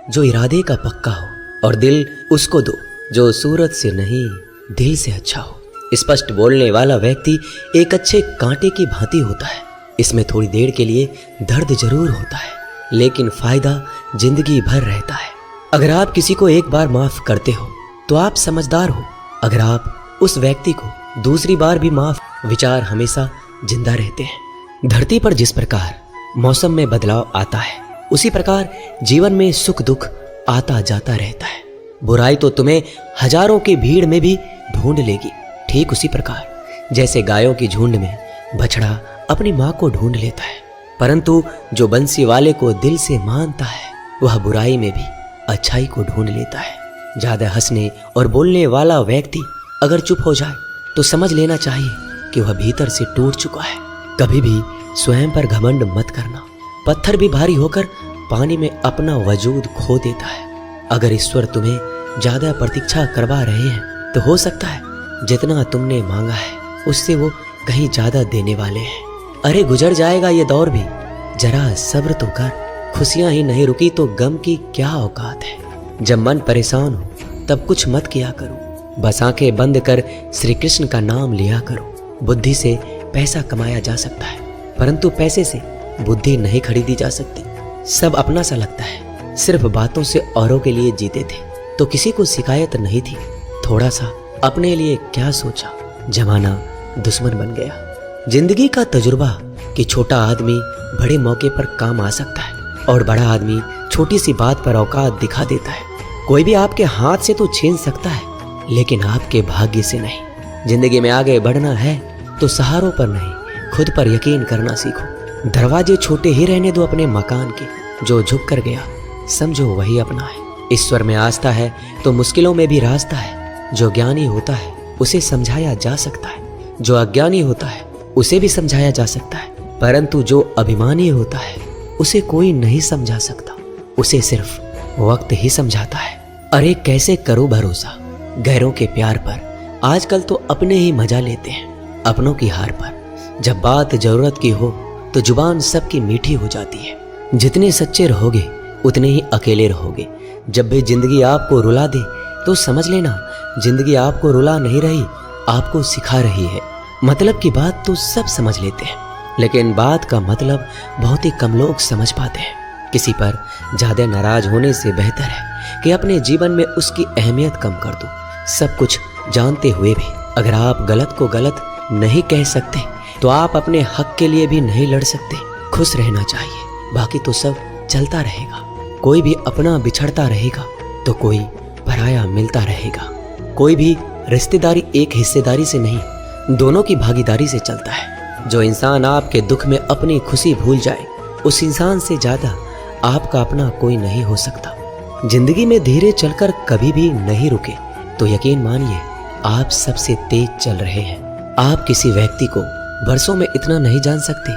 जो इरादे का पक्का हो, और दिल उसको दो जो सूरत से नहीं दिल से अच्छा हो। स्पष्ट बोलने वाला व्यक्ति एक अच्छे कांटे की भांति होता है। इसमें थोड़ी देर के लिए दर्द जरूर होता है, लेकिन फायदा जिंदगी भर रहता है। अगर आप किसी को एक बार माफ करते हो तो आप समझदार हो। अगर आप उस व्यक्ति को दूसरी बार भी माफ, विचार हमेशा जिंदा रहते हैं। धरती पर जिस प्रकार मौसम में बदलाव आता है, उसी प्रकार जीवन में सुख दुख आता जाता रहता है। बुराई तो तुम्हें हजारों की भीड़ में भी ढूंढ लेगी, ठीक उसी प्रकार जैसे गायों की झुंड में बछड़ा अपनी माँ को ढूंढ लेता है। परंतु जो बंसी वाले को दिल से मानता है, वह बुराई में भी अच्छाई को ढूंढ लेता है। ज्यादा हंसने और बोलने वाला व्यक्ति अगर चुप हो जाए तो समझ लेना चाहिए कि वह भीतर से टूट चुका है। कभी भी स्वयं पर घमंड मत करना। पत्थर भी भारी होकर पानी में अपना वजूद खो देता है। अगर ईश्वर तुम्हें ज्यादा प्रतीक्षा करवा रहे हैं तो हो सकता है जितना तुमने मांगा है उससे वो कहीं ज्यादा देने वाले हैं। अरे गुजर जाएगा ये दौर भी, जरा सब्र तो कर। खुशियां ही नहीं रुकी तो गम की क्या औकात है। जब मन परेशान हो तब कुछ मत किया करो, बस आंखें बंद कर श्री कृष्ण का नाम लिया करो। बुद्धि से पैसा कमाया जा सकता है, परंतु पैसे से बुद्धि नहीं खरीदी जा सकती। सब अपना सा लगता है। सिर्फ बातों से औरों के लिए जीते थे तो किसी को शिकायत नहीं थी। थोड़ा सा अपने लिए क्या सोचा, जमाना दुश्मन बन गया। जिंदगी का तजुर्बा कि छोटा आदमी बड़े मौके पर काम आ सकता है और बड़ा आदमी छोटी सी बात पर औकात दिखा देता है। कोई भी आपके हाथ से तो छीन सकता है, लेकिन आपके भाग्य से नहीं। जिंदगी में आगे बढ़ना है तो सहारों पर नहीं, खुद पर यकीन करना सीखो। दरवाजे छोटे ही रहने दो अपने मकान के, जो झुक कर गया समझो वही अपना है। ईश्वर में आस्था है तो मुश्किलों में भी रास्ता है। जो ज्ञानी होता है उसे समझाया जा सकता है, जो अज्ञानी होता है उसे भी समझाया जा सकता है, परंतु जो अभिमानी होता है उसे कोई नहीं समझा सकता, उसे सिर्फ वक्त ही समझाता है। अरे कैसे करो भरोसा गैरों के प्यार पर, आजकल तो अपने ही मजा लेते हैं अपनों की हार पर। जब बात जरूरत की हो तो जुबान सबकी मीठी हो जाती है। जितने सच्चे रहोगे उतने ही अकेले रहोगे। जब भी जिंदगी आपको रुला दे तो समझ लेना जिंदगी आपको रुला नहीं रही, आपको सिखा रही है। मतलब की बात तो सब समझ लेते हैं, लेकिन बात का मतलब बहुत ही कम लोग समझ पाते हैं। किसी पर ज्यादा नाराज होने से बेहतर है कि अपने जीवन में उसकी अहमियत कम कर दो। सब कुछ जानते हुए भी अगर आप गलत को गलत नहीं कह सकते तो आप अपने हक के लिए भी नहीं लड़ सकते। खुश रहना चाहिए, बाकी तो सब चलता रहेगा। कोई भी अपना बिछड़ता रहेगा तो कोई पराया मिलता रहेगा। कोई भी रिश्तेदारी एक हिस्सेदारी से नहीं, दोनों की भागीदारी से चलता है। जो इंसान आपके दुख में अपनी खुशी भूल जाए, उस इंसान से ज्यादा आपका अपना कोई नहीं हो सकता। जिंदगी में धीरे चलकर कभी भी नहीं रुके तो यकीन मानिए आप सबसे तेज चल रहे हैं। आप किसी व्यक्ति को बरसों में इतना नहीं जान सकते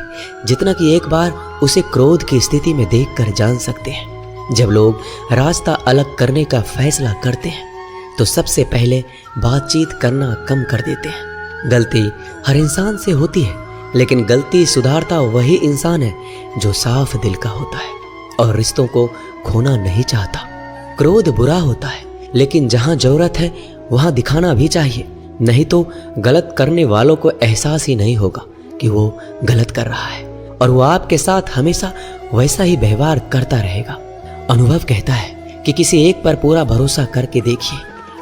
जितना कि एक बार उसे क्रोध की स्थिति में देखकर जान सकते हैं। जब लोग रास्ता अलग करने का फैसला करते हैं तो सबसे पहले बातचीत करना कम कर देते हैं। गलती हर इंसान से होती है, लेकिन गलती सुधारता वही इंसान है जो साफ दिल का होता है और रिश्तों को खोना नहीं चाहता। क्रोध बुरा होता है, लेकिन जहां जरूरत है वहां दिखाना भी चाहिए, नहीं तो गलत करने वालों को एहसास ही नहीं होगा कि वो गलत कर रहा है और वो आपके साथ हमेशा वैसा ही व्यवहार करता रहेगा। अनुभव कहता है कि किसी एक पर पूरा भरोसा करके देखिए,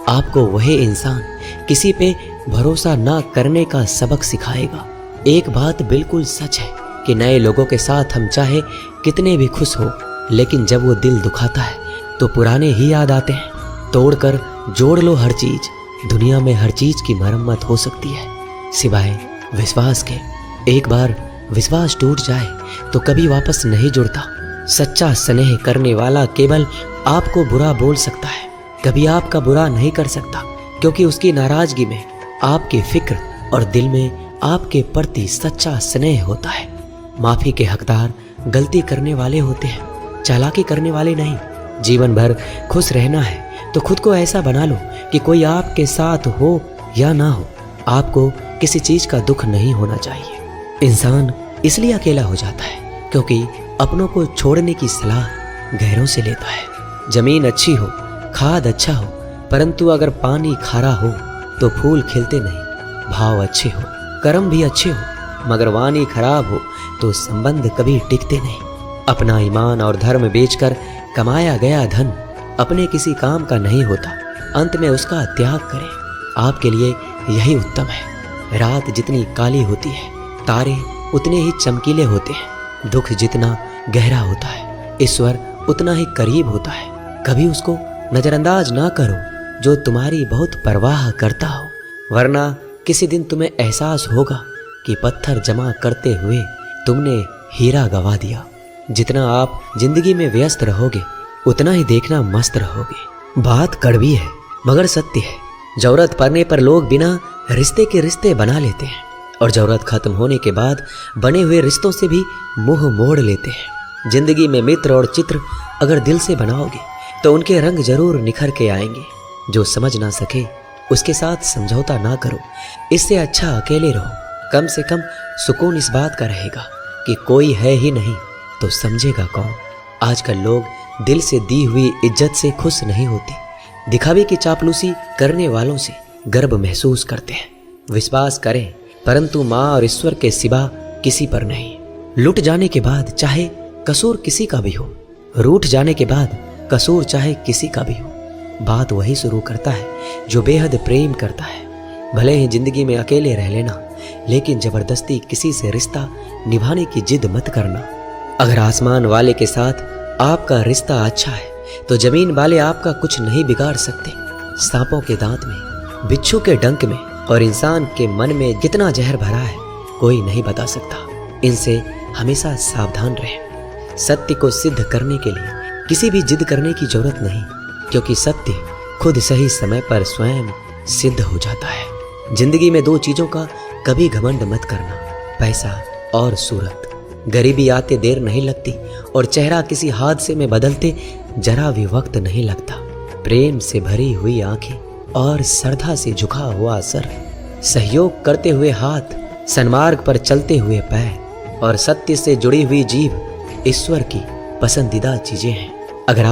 आपको वही इंसान किसी पे भरोसा ना करने का सबक सिखाएगा। एक बात बिल्कुल सच है कि नए लोगों के साथ हम चाहे कितने भी खुश हो, लेकिन जब वो दिल दुखाता है तो पुराने ही याद आते हैं। तोड़कर जोड़ लो हर चीज, दुनिया में हर चीज की मरम्मत हो सकती है सिवाय विश्वास के। एक बार विश्वास टूट जाए तो कभी वापस नहीं जुड़ता। सच्चा स्नेह करने वाला केवल आपको बुरा बोल सकता है, कभी आपका बुरा नहीं कर सकता, क्योंकि उसकी नाराजगी में आपकी फिक्र और दिल में आपके प्रति सच्चा स्नेह होता है। माफी के हकदार गलती करने वाले होते हैं, चालाकी करने वाले नहीं। जीवन भर खुश रहना है तो खुद को ऐसा बना लो कि कोई आपके साथ हो या ना हो, आपको किसी चीज का दुख नहीं होना चाहिए। इंसान इसलिए अकेला हो जाता है क्योंकि अपनों को छोड़ने की सलाह गैरों से लेता है। जमीन अच्छी हो, खाद अच्छा हो, परंतु अगर पानी खारा हो तो फूल खिलते नहीं। भाव अच्छे हो, कर्म भी अच्छे हो, मगर वाणी खराब हो तो संबंध कभी टिकते नहीं। अपना ईमान और धर्म बेचकर कमाया गया धन अपने किसी काम का नहीं होता, अंत में उसका त्याग करें। आपके लिए यही उत्तम है। रात जितनी काली होती है, तारे उतने ही चमकीले होते हैं। दुख जितना गहरा होता है, ईश्वर उतना ही करीब होता है। कभी उसको नजरअंदाज ना करो जो तुम्हारी बहुत परवाह करता हो, वरना किसी दिन तुम्हें एहसास होगा कि पत्थर जमा करते हुए तुमने हीरा गवा दिया। जितना आप जिंदगी में व्यस्त रहोगे उतना ही देखना मस्त रहोगे। बात कड़वी है मगर सत्य है। जरूरत पड़ने पर लोग बिना रिश्ते के रिश्ते बना लेते हैं और जरूरत खत्म होने के बाद बने हुए रिश्तों से भी मुंह मोड़ लेते हैं। जिंदगी में मित्र और चित्र अगर दिल से बनाओगे तो उनके रंग जरूर निखर के आएंगे। जो समझ ना सके उसके साथ समझौता ना करो, इससे अच्छा अकेले रहो। कम से कम सुकून इस बात का रहेगा कि कोई है ही नहीं तो समझेगा कौन। आजकल लोग दिल से दी हुई इज्जत से खुश नहीं होते, दिखावे की चापलूसी करने वालों से गर्व महसूस करते हैं। विश्वास करें परंतु माँ और ईश्वर के सिवा किसी पर नहीं। लुट जाने के बाद चाहे कसूर किसी का भी हो, रूठ जाने के बाद कसूर चाहे किसी का भी हो, बात वही शुरू करता है जो बेहद प्रेम करता है। भले ही जिंदगी में अकेले रह लेना, लेकिन जबरदस्ती किसी से रिश्ता निभाने की जिद मत करना। अगर आसमान वाले के साथ आपका रिश्ता अच्छा है तो जमीन वाले आपका कुछ नहीं बिगाड़ सकते। सांपों के दांत में, बिच्छू के डंक में और इंसान के मन में कितना जहर भरा है कोई नहीं बता सकता। इनसे हमेशा सावधान रहें। सत्य को सिद्ध करने के लिए किसी भी जिद करने की जरूरत नहीं, क्योंकि सत्य खुद सही समय पर स्वयं सिद्ध हो जाता है। जिंदगी में दो चीजों का कभी घमंड मत करना, पैसा और सूरत। गरीबी आते देर नहीं लगती और चेहरा किसी हादसे में बदलते जरा भी वक्त नहीं लगता। प्रेम से भरी हुई आंखें और श्रद्धा से झुका हुआ सर, सहयोग करते हुए हाथ, सन्मार्ग पर चलते हुए पैर और सत्य से जुड़ी हुई जीभ ईश्वर की पसंदीदा चीजें हैं।